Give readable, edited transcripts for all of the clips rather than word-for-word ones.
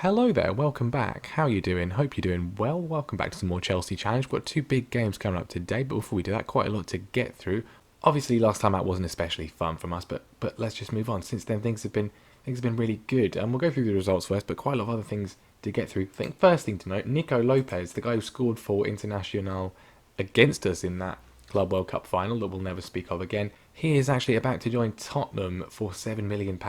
Hello there, welcome back. How are you doing? Hope you're doing well. Welcome back to some more Chelsea Challenge. We've got two big games coming up today, but before we do that, quite a lot to get through. Obviously, last time out wasn't especially fun from us, but let's just move on. Since then, things have been really good, and we'll go through the results first. But quite a lot of other things to get through. I think first thing to note, Nico Lopez, the guy who scored for Internacional against us in that Club World Cup final that we'll never speak of again. He is actually about to join Tottenham for £7 million.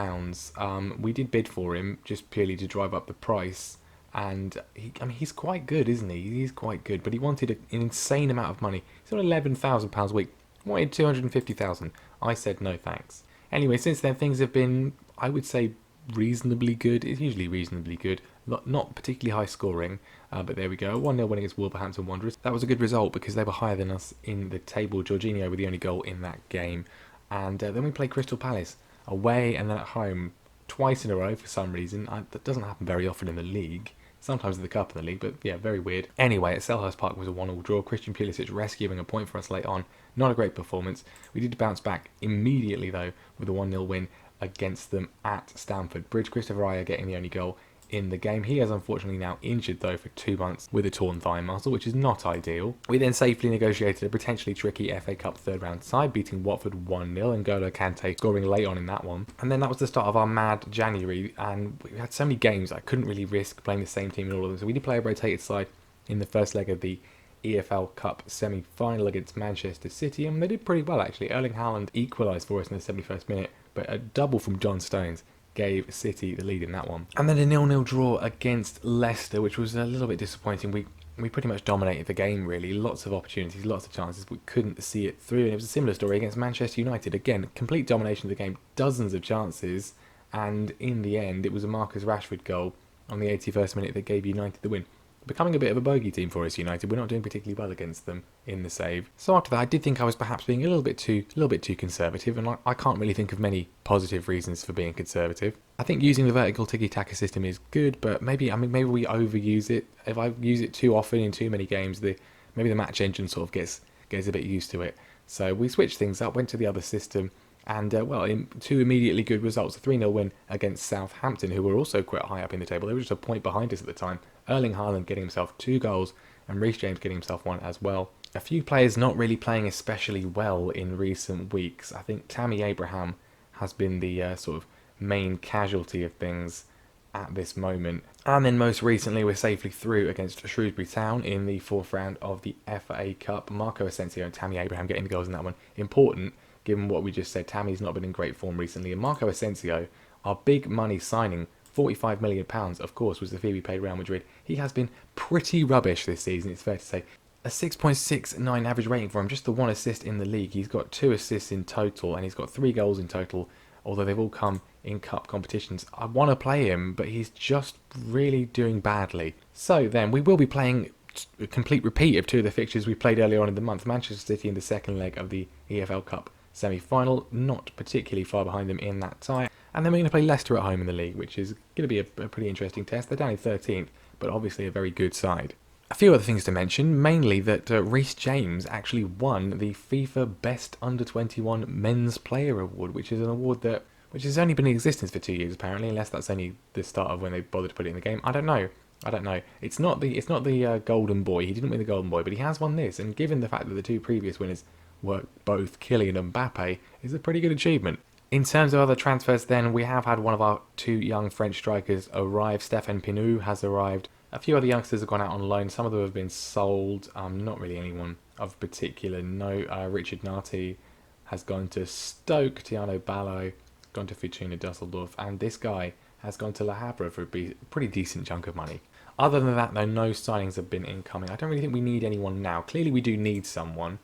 We did bid for him just purely to drive up the price, and he's quite good, isn't he? He's quite good, but he wanted an insane amount of money. He's on £11,000 a week. Wanted 250,000. I said no thanks. Anyway, since then things have been, I would say, reasonably good. It's usually reasonably good. Not particularly high scoring, but there we go. 1-0 win against Wolverhampton Wanderers. That was a good result because they were higher than us in the table. Jorginho with the only goal in that game. And then we played Crystal Palace away and then at home twice in a row for some reason. That doesn't happen very often in the league. Sometimes in the Cup and the League, but yeah, very weird. Anyway, at Selhurst Park was a 1-1 draw. Christian Pulisic rescuing a point for us late on. Not a great performance. We did bounce back immediately, though, with a 1-0 win against them at Stamford Bridge. Christopher Ayer getting the only goal in the game. He is unfortunately now injured though for 2 months with a torn thigh muscle, which is not ideal. We then safely negotiated a potentially tricky FA Cup third round side, beating Watford 1-0 and N'Golo Kante scoring late on in that one. And then that was the start of our mad January, and we had so many games I couldn't really risk playing the same team in all of them. So we did play a rotated side in the first leg of the EFL Cup semi-final against Manchester City, and they did pretty well actually. Erling Haaland equalised for us in the 71st minute, but a double from John Stones gave City the lead in that one. And then a 0-0 draw against Leicester, which was a little bit disappointing. We pretty much dominated the game, really. Lots of opportunities, lots of chances, but we couldn't see it through. And it was a similar story against Manchester United. Again, complete domination of the game, dozens of chances, and in the end, it was a Marcus Rashford goal on the 81st minute that gave United the win. Becoming a bit of a bogey team for us, United. We're not doing particularly well against them in the save. So after that, I did think I was perhaps being a little bit too conservative, and I can't really think of many positive reasons for being conservative. I think using the vertical tiki-taka system is good, but maybe we overuse it. If I use it too often in too many games, maybe the match engine sort of gets a bit used to it. So we switched things up, went to the other system, and two immediately good results. A 3-0 win against Southampton, who were also quite high up in the table. They were just a point behind us at the time. Erling Haaland getting himself 2 goals and Reece James getting himself 1 as well. A few players not really playing especially well in recent weeks. I think Tammy Abraham has been the sort of main casualty of things at this moment. And then most recently we're safely through against Shrewsbury Town in the 4th round of the FA Cup. Marco Asensio and Tammy Abraham getting the goals in that one. Important, given what we just said. Tammy's not been in great form recently, and Marco Asensio, our big money signing, £45 million, of course, was the fee we paid Real Madrid. He has been pretty rubbish this season, it's fair to say. A 6.69 average rating for him, just the 1 assist in the league. He's got 2 assists in total, and he's got 3 goals in total, although they've all come in cup competitions. I want to play him, but he's just really doing badly. So then, we will be playing a complete repeat of 2 of the fixtures we played earlier on in the month. Manchester City in the second leg of the EFL Cup semi-final, not particularly far behind them in that tie. And then we're going to play Leicester at home in the league, which is going to be a pretty interesting test. They're down in 13th, but obviously a very good side. A few other things to mention, mainly that Reece James actually won the FIFA Best Under-21 Men's Player Award, which is an award which has only been in existence for 2 years apparently, unless that's only the start of when they bothered to put it in the game. I don't know. It's not the Golden Boy. He didn't win the Golden Boy, but he has won this. And given the fact that the 2 previous winners were both Kylian and Mbappe, is a pretty good achievement. In terms of other transfers then, we have had one of our 2 young French strikers arrive. Stéphane Pinou has arrived. A few other youngsters have gone out on loan. Some of them have been sold. Not really anyone of particular note. Richard Narty has gone to Stoke. Tiano Ballo gone to Fortuna Dusseldorf. And this guy has gone to Le Havre for a pretty decent chunk of money. Other than that, though, no signings have been incoming. I don't really think we need anyone now. Clearly we do need someone.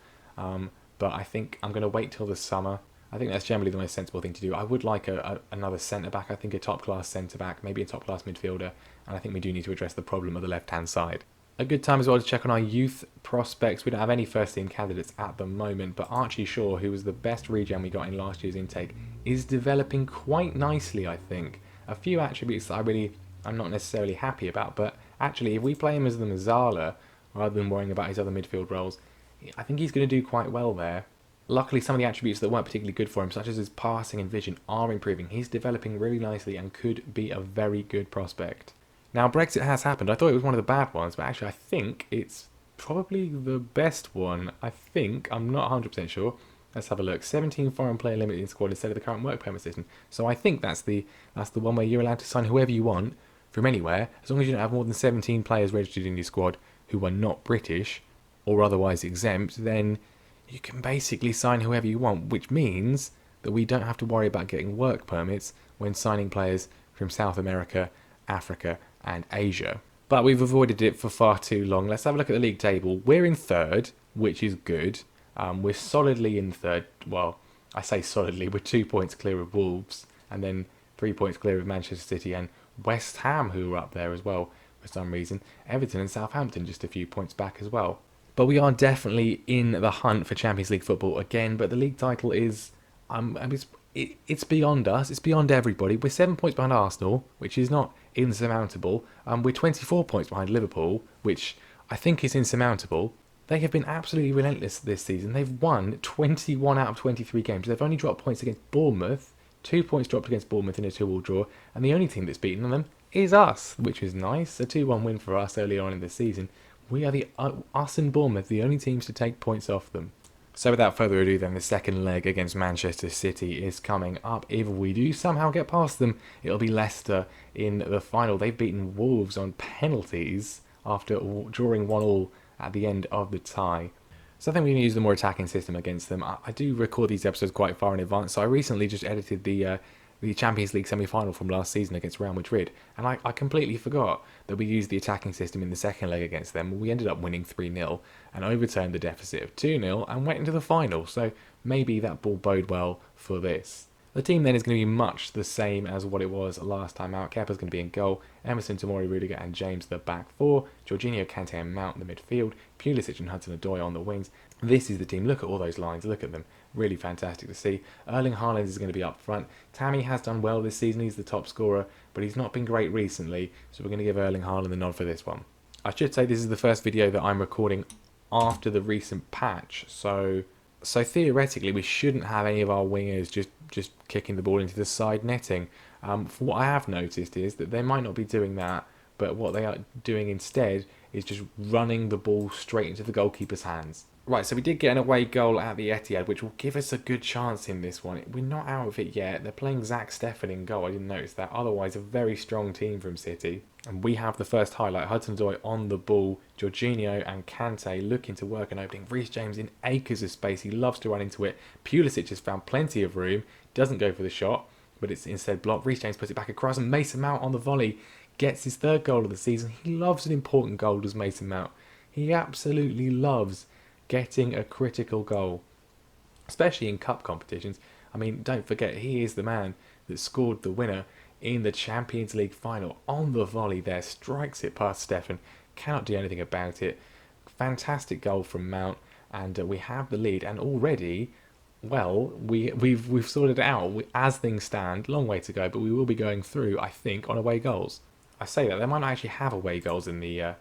But I think I'm going to wait till the summer. I think that's generally the most sensible thing to do. I would like another centre-back. I think a top-class centre-back, maybe a top-class midfielder. And I think we do need to address the problem of the left-hand side. A good time as well to check on our youth prospects. We don't have any first-team candidates at the moment, but Archie Shaw, who was the best regen we got in last year's intake, is developing quite nicely, I think. A few attributes that I'm not necessarily happy about, but actually if we play him as the Mazzala, rather than worrying about his other midfield roles, I think he's going to do quite well there. Luckily, some of the attributes that weren't particularly good for him, such as his passing and vision, are improving. He's developing really nicely and could be a very good prospect. Now, Brexit has happened. I thought it was one of the bad ones, but actually I think it's probably the best one. I think, I'm not 100% sure. Let's have a look. 17 foreign player limited squad instead of the current work permit system. So I think that's the one where you're allowed to sign whoever you want from anywhere, as long as you don't have more than 17 players registered in your squad who are not British or otherwise exempt, then you can basically sign whoever you want, which means that we don't have to worry about getting work permits when signing players from South America, Africa and Asia. But we've avoided it for far too long. Let's have a look at the league table. We're in third, which is good. We're solidly in third. Well, I say solidly. We're 2 points clear of Wolves, and then 3 points clear of Manchester City and West Ham, who are up there as well for some reason. Everton and Southampton just a few points back as well. But we are definitely in the hunt for Champions League football again. But the league title is, it's beyond us. It's beyond everybody. We're 7 points behind Arsenal, which is not insurmountable. We're 24 points behind Liverpool, which I think is insurmountable. They have been absolutely relentless this season. They've won 21 out of 23 games. They've only dropped points against Bournemouth. 2 points dropped against Bournemouth in a 2-2 draw. And the only team that's beaten them is us, which is nice. A 2-1 win for us earlier on in the season. We are us and Bournemouth, the only teams to take points off them. So without further ado then, the second leg against Manchester City is coming up. If we do somehow get past them, it'll be Leicester in the final. They've beaten Wolves on penalties after drawing 1-1 at the end of the tie. So I think we're going to use the more attacking system against them. I do record these episodes quite far in advance, so I recently just edited the Champions League semi-final from last season against Real Madrid, and I completely forgot that we used the attacking system in the second leg against them. We ended up winning 3-0 and overturned the deficit of 2-0 and went into the final, so maybe that will bode well for this. The team then is going to be much the same as what it was last time out. Kepa's going to be in goal, Emerson, Tomori, Rudiger and James the back four, Jorginho, Kante and Mount in the midfield, Pulisic and Hudson-Odoi on the wings. This is the team. Look at all those lines, look at them. Really fantastic to see. Erling Haaland is going to be up front. Tammy has done well this season, he's the top scorer, but he's not been great recently, so we're going to give Erling Haaland the nod for this one. I should say this is the first video that I'm recording after the recent patch, so theoretically we shouldn't have any of our wingers just kicking the ball into the side netting. For what I have noticed is that they might not be doing that, but what they are doing instead is just running the ball straight into the goalkeeper's hands. Right, so we did get an away goal at the Etihad, which will give us a good chance in this one. We're not out of it yet. They're playing Zach Steffen in goal. I didn't notice that. Otherwise, a very strong team from City. And we have the first highlight. Hudson-Odoi on the ball. Jorginho and Kante looking to work an opening. Reece James in acres of space. He loves to run into it. Pulisic has found plenty of room. Doesn't go for the shot, but it's instead blocked. Reece James puts it back across, and Mason Mount on the volley gets his third goal of the season. He loves an important goal, does Mason Mount. He absolutely loves getting a critical goal, especially in cup competitions. I mean, don't forget, he is the man that scored the winner in the Champions League final on the volley there, strikes it past Steffen, cannot do anything about it. Fantastic goal from Mount, and we have the lead, and already, well, we've sorted it out. As things stand, long way to go, but we will be going through, I think, on away goals. I say that, they might not actually have away goals in the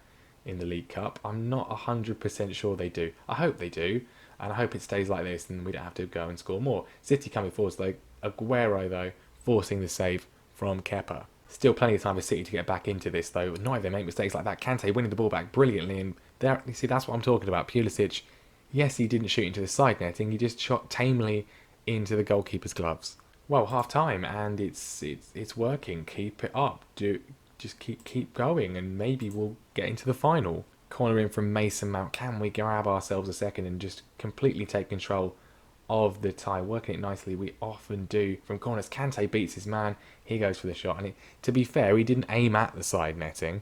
League Cup. I'm not 100% sure they do. I hope they do, and I hope it stays like this and we don't have to go and score more. City coming forwards though. Aguero though, forcing the save from Kepa. Still plenty of time for City to get back into this though. Not if they make mistakes like that. Kante winning the ball back brilliantly, and there, you see, that's what I'm talking about. Pulisic, yes, he didn't shoot into the side netting, he just shot tamely into the goalkeeper's gloves. Well, half time, and it's working. Keep it up. Just keep going, and maybe we'll get into the final. Corner in from Mason Mount. Can we grab ourselves a second and just completely take control of the tie? Working it nicely, we often do from corners. Kante beats his man. He goes for the shot, and to be fair, he didn't aim at the side netting.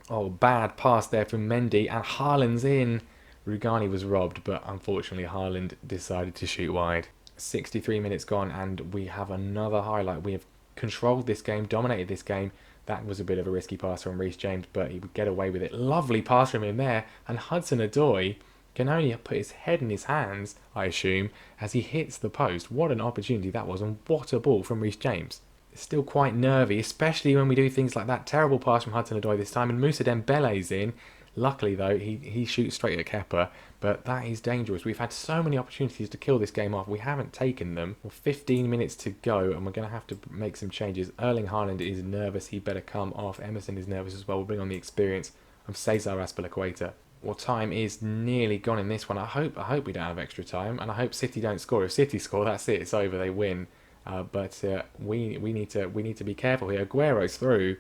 Oh, bad pass there from Mendy, and Haaland's in. Rugani was robbed, but unfortunately Haaland decided to shoot wide. 63 minutes gone, and we have another highlight. We have controlled this game, dominated this game. That was a bit of a risky pass from Reece James, but he would get away with it. Lovely pass from him there, and Hudson-Odoi can only put his head in his hands, I assume, as he hits the post. What an opportunity that was, and what a ball from Reece James. It's still quite nervy, especially when we do things like that. Terrible pass from Hudson-Odoi this time, and Moussa Dembele's in. Luckily, though, he shoots straight at Kepa, but that is dangerous. We've had so many opportunities to kill this game off. We haven't taken them. Well, 15 minutes to go, and we're going to have to make some changes. Erling Haaland is nervous. He better come off. Emerson is nervous as well. We'll bring on the experience of Cesar Azpilicueta. Well, time is nearly gone in this one. I hope we don't have extra time, and I hope City don't score. If City score, that's it. It's over. They win. But we need to be careful here. Aguero's through.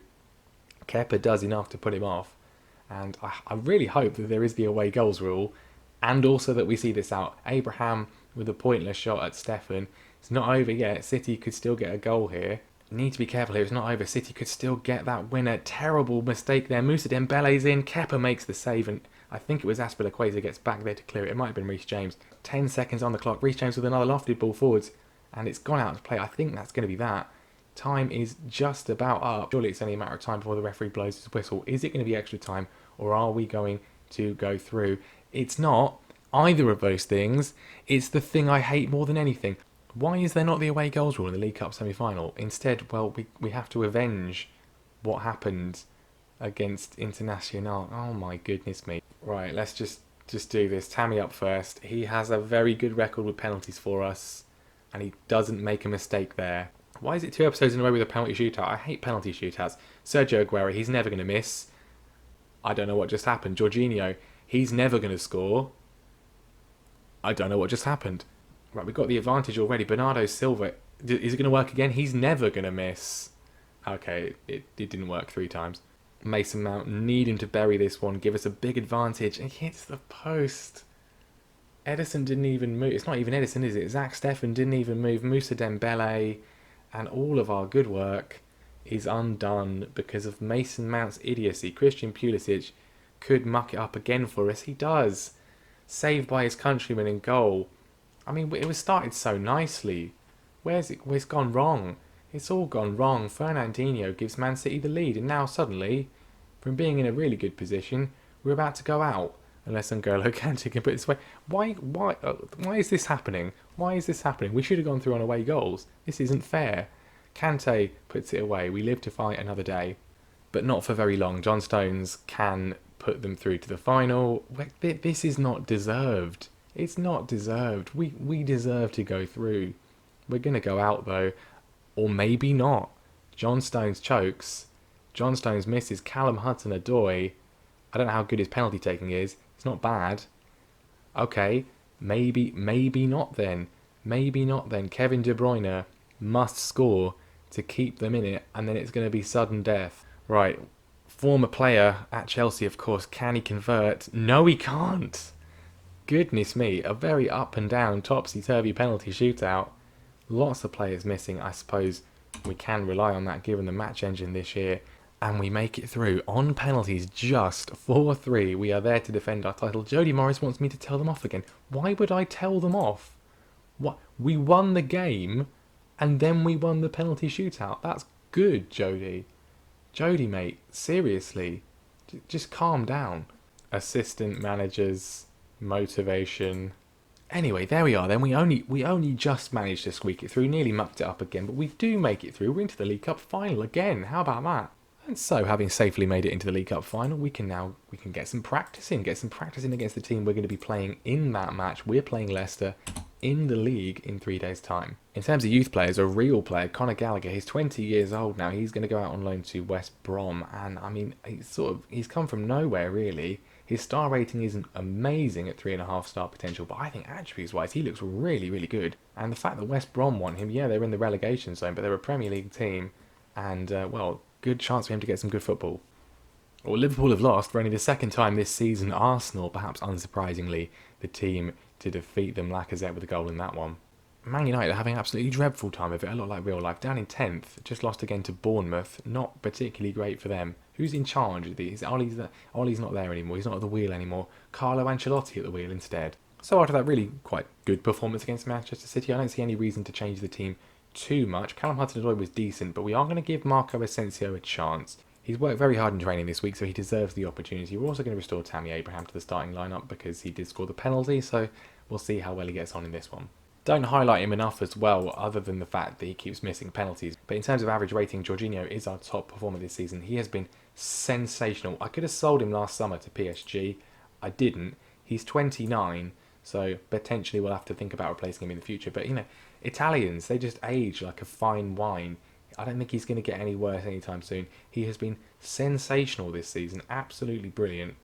Kepa does enough to put him off. And I really hope that there is the away goals rule, and also that we see this out. Abraham with a pointless shot at Stefan. It's not over yet. City could still get a goal here. Need to be careful here. It's not over. City could still get that winner. Terrible mistake there. Moussa Dembele's in. Kepa makes the save, and I think it was Azpilicueta gets back there to clear it. It might have been Reece James. 10 seconds on the clock. Reece James with another lofted ball forwards, and it's gone out to play. I think that's going to be that. Time is just about up. Surely it's only a matter of time before the referee blows his whistle. Is it going to be extra time, or are we going to go through? It's not either of those things. It's the thing I hate more than anything. Why is there not the away goals rule in the League Cup semi-final? Instead, well, we have to avenge what happened against Internacional. Oh my goodness me. Right, let's just do this. Tammy up first. He has a very good record with penalties for us, and he doesn't make a mistake there. Why is it 2 episodes in a row with a penalty shootout? I hate penalty shootouts. Sergio Aguero, he's never going to miss. I don't know what just happened. Jorginho, he's never going to score. I don't know what just happened. Right, we've got the advantage already. Bernardo Silva, is it going to work again? He's never going to miss. Okay, it didn't work 3 times. Mason Mount needing to bury this one, give us a big advantage. And hits the post. Edison didn't even move. It's not even Edison, is it? Zach Steffen didn't even move. Moussa Dembele. And all of our good work is undone because of Mason Mount's idiocy. Christian Pulisic could muck it up again for us. He does. Saved by his countryman in goal. I mean, it was started so nicely. Where's it gone wrong? It's all gone wrong. Fernandinho gives Man City the lead, and now suddenly, from being in a really good position, we're about to go out. Unless N'Golo Kante can put it this way. Why is this happening? Why is this happening? We should have gone through on away goals. This isn't fair. Kante puts it away. We live to fight another day. But not for very long. John Stones can put them through to the final. This is not deserved. It's not deserved. We deserve to go through. We're going to go out though. Or maybe not. John Stones chokes. John Stones misses. Callum Hudson-Odoi. I don't know how good his penalty taking is. It's not bad. Okay, maybe not then. Maybe not then. Kevin De Bruyne must score to keep them in it, and then it's going to be sudden death. Right, former player at Chelsea, of course. Can he convert? No, he can't. Goodness me, a very up and down, topsy-turvy penalty shootout. Lots of players missing. I suppose we can rely on that given the match engine this year. And we make it through on penalties, just 4-3. We are there to defend our title. Jody Morris wants me to tell them off again. Why would I tell them off? What? We won the game, and then we won the penalty shootout. That's good, Jody. Jody, mate, seriously, just calm down. Assistant managers, motivation. Anyway, there we are. Then we only just managed to squeak it through. Nearly mucked it up again, but we do make it through. We're into the League Cup final again. How about that? And so, having safely made it into the League Cup final, we can get some practice in. Get some practice in against the team we're going to be playing in that match. We're playing Leicester in the league in 3 days' time. In terms of youth players, a real player, Conor Gallagher, he's 20 years old now. He's going to go out on loan to West Brom. And, I mean, he's come from nowhere, really. His star rating isn't amazing at 3.5 star potential, but I think attributes-wise, he looks really, really good. And the fact that West Brom want him, yeah, they're in the relegation zone, but they're a Premier League team. And, well, good chance for him to get some good football. Well, Liverpool have lost for only the second time this season. Arsenal, perhaps unsurprisingly, the team to defeat them. Lacazette with a goal in that one. Man United are having an absolutely dreadful time of it, a lot like real life. Down in 10th, just lost again to Bournemouth. Not particularly great for them. Who's in charge of these? Ollie's not there anymore. He's not at the wheel anymore. Carlo Ancelotti at the wheel instead. So after that really quite good performance against Manchester City, I don't see any reason to change the team too much. Callum Hudson-Odoi was decent, but we are going to give Marco Asensio a chance. He's worked very hard in training this week, so he deserves the opportunity. We're also going to restore Tammy Abraham to the starting lineup because he did score the penalty, so we'll see how well he gets on in this one. Don't highlight him enough as well, other than the fact that he keeps missing penalties. But in terms of average rating, Jorginho is our top performer this season. He has been sensational. I could have sold him last summer to PSG. I didn't. He's 29, so potentially we'll have to think about replacing him in the future. But, Italians, they just age like a fine wine. I don't think he's going to get any worse anytime soon. He has been sensational this season. Absolutely brilliant.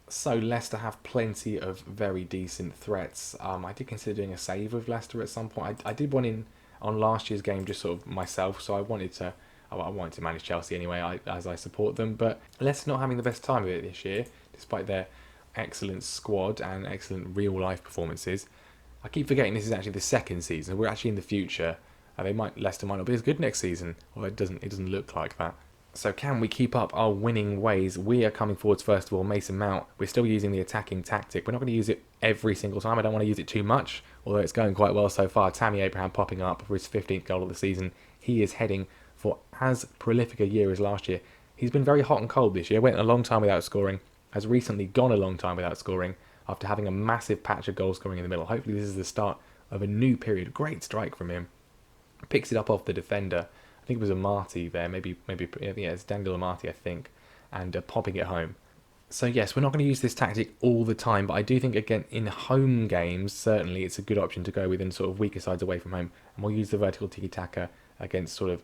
So Leicester have plenty of very decent threats. I did consider doing a save with Leicester at some point. I did one in on last year's game just sort of myself, so I wanted to manage Chelsea anyway, as I support them. But Leicester not having the best time of it this year, despite their excellent squad and excellent real life performances. I keep forgetting this is actually the second season. We're actually in the future. Leicester might not be as good next season, although it doesn't look like that. So can we keep up our winning ways? We are coming forwards first of all. Mason Mount, we're still using the attacking tactic. We're not going to use it every single time. I don't want to use it too much, although it's going quite well so far. Tammy Abraham popping up for his 15th goal of the season. He is heading for as prolific a year as last year. He's been very hot and cold this year. Went a long time without scoring. Has recently gone a long time without scoring after having a massive patch of goal scoring in the middle. Hopefully this is the start of a new period. Great strike from him. Picks it up off the defender. I think it was Amati there, maybe it's Daniel Amati, I think, and popping it home. So yes, we're not going to use this tactic all the time, but I do think, again, in home games, certainly it's a good option to go with in sort of weaker sides away from home, and we'll use the vertical tiki-taka against sort of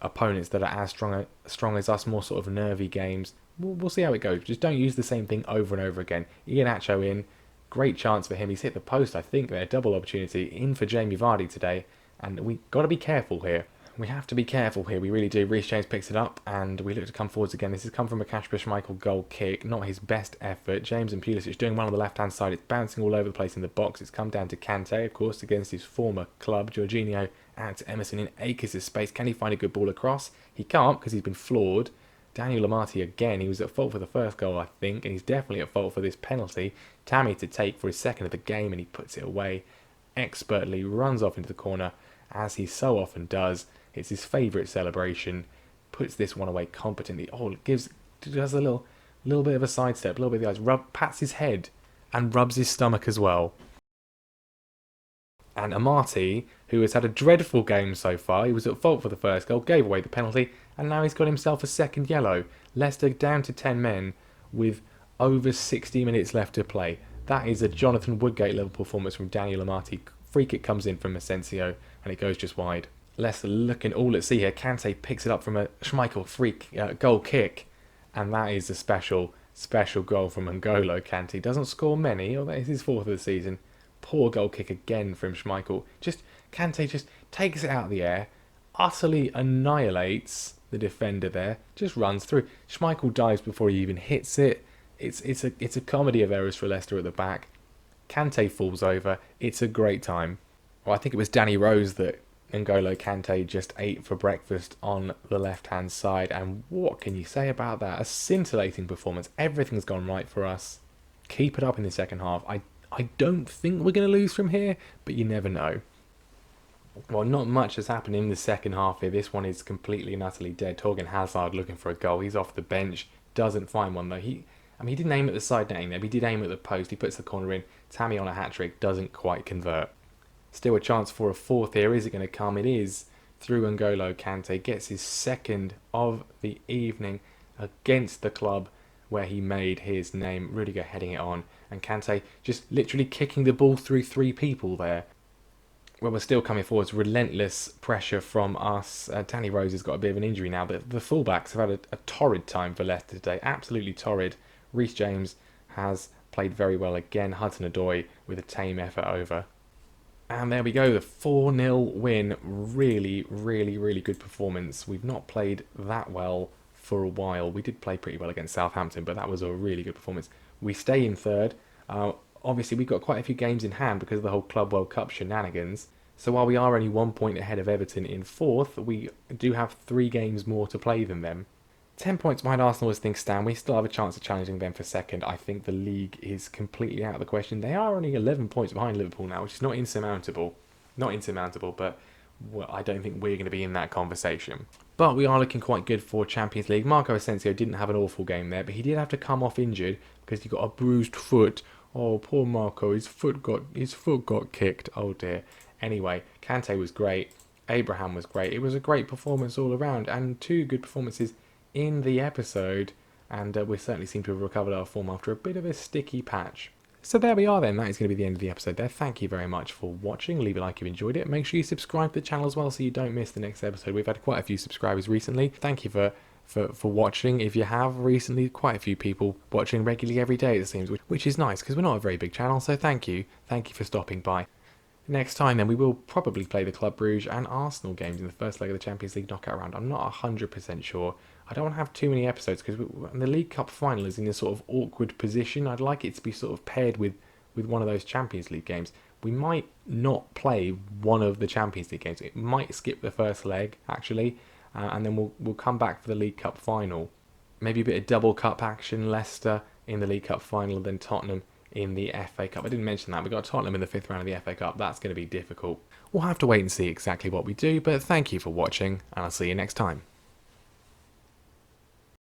opponents that are as strong as us, more sort of nervy games. We'll see how it goes. Just don't use the same thing over and over again. Iheanacho in, great chance for him. He's hit the post, I think, there, double opportunity, in for Jamie Vardy today, and we got to be careful here. We have to be careful here, we really do. Reece James picks it up and we look to come forwards again. This has come from a Kasper Schmeichel goal kick, not his best effort. James and Pulisic doing well on the left-hand side. It's bouncing all over the place in the box. It's come down to Kante, of course, against his former club. Jorginho out to Emerson in acres' space. Can he find a good ball across? He can't because he's been floored. Daniel Amati again, he was at fault for the first goal, I think, and he's definitely at fault for this penalty. Tammy to take for his second of the game and he puts it away expertly, runs off into the corner, as he so often does. It's his favourite celebration. Puts this one away competently. Does a little bit of a sidestep, a little bit of the eyes. Pats his head and rubs his stomach as well. And Amati, who has had a dreadful game so far, he was at fault for the first goal, gave away the penalty, and now he's got himself a second yellow. Leicester down to 10 men with over 60 minutes left to play. That is a Jonathan Woodgate level performance from Daniel Amati. Free kick comes in from Asensio and it goes just wide. Leicester looking all at sea here. Kante picks it up from a Schmeichel goal kick, and that is a special goal from N'Golo Kante. Doesn't score many, although it's his fourth of the season. Poor goal kick again from Schmeichel. Kante just takes it out of the air, utterly annihilates the defender there, just runs through. Schmeichel dives before he even hits it. It's a comedy of errors for Leicester at the back. Kante falls over. It's a great time. Well, I think it was Danny Rose that N'Golo Kante just ate for breakfast on the left-hand side, and what can you say about that? A scintillating performance. Everything's gone right for us. Keep it up in the second half. I don't think we're going to lose from here, but you never know. Well, not much has happened in the second half here. This one is completely and utterly dead. Torgan Hazard looking for a goal. He's off the bench. Doesn't find one, though. He didn't aim at the side netting there, but he did aim at the post. He puts the corner in. Tammy on a hat-trick. Doesn't quite convert. Still a chance for a fourth here. Is it going to come? It is. Through N'Golo Kante. Gets his second of the evening against the club where he made his name. Rudiger heading it on. And Kante just literally kicking the ball through three people there. Well, we're still coming forwards. Relentless pressure from us. Danny Rose has got a bit of an injury now. But the fullbacks have had a torrid time for Leicester today. Absolutely torrid. Reece James has played very well again. Hudson-Odoi with a tame effort over. And there we go, the 4-0 win. Really, really, really good performance. We've not played that well for a while. We did play pretty well against Southampton, but that was a really good performance. We stay in third. Obviously, we've got quite a few games in hand because of the whole Club World Cup shenanigans. So while we are only 1 point ahead of Everton in fourth, we do have 3 games more to play than them. 10 points behind Arsenal as things stand. We still have a chance of challenging them for second. I think the league is completely out of the question. They are only 11 points behind Liverpool now, which is not insurmountable. Not insurmountable, but I don't think we're going to be in that conversation. But we are looking quite good for Champions League. Marco Asensio didn't have an awful game there, but he did have to come off injured because he got a bruised foot. Oh, poor Marco, his foot got kicked. Oh dear. Anyway, Kante was great. Abraham was great. It was a great performance all around, and 2 good performances in the episode. And we certainly seem to have recovered our form after a bit of a sticky patch. So there we are then, that is going to be the end of the episode there. Thank you very much for watching. Leave a like if you enjoyed it. Make sure you subscribe to the channel as well so you don't miss the next episode. We've had quite a few subscribers recently. Thank you for watching. If you have recently, quite a few people watching regularly every day it seems, which is nice because we're not a very big channel, so thank you for stopping by. Next time then we will probably play the Club Brugge and Arsenal games in the first leg of the Champions League knockout round. I'm not 100% sure. I don't want to have too many episodes because the League Cup final is in a sort of awkward position. I'd like it to be sort of paired with one of those Champions League games. We might not play one of the Champions League games. It might skip the first leg actually, and then we'll come back for the League Cup final. Maybe a bit of double cup action, Leicester in the League Cup final, then Tottenham in the FA Cup. I didn't mention that. We got Tottenham in the 5th round of the FA Cup. That's going to be difficult. We'll have to wait and see exactly what we do, but thank you for watching, and I'll see you next time.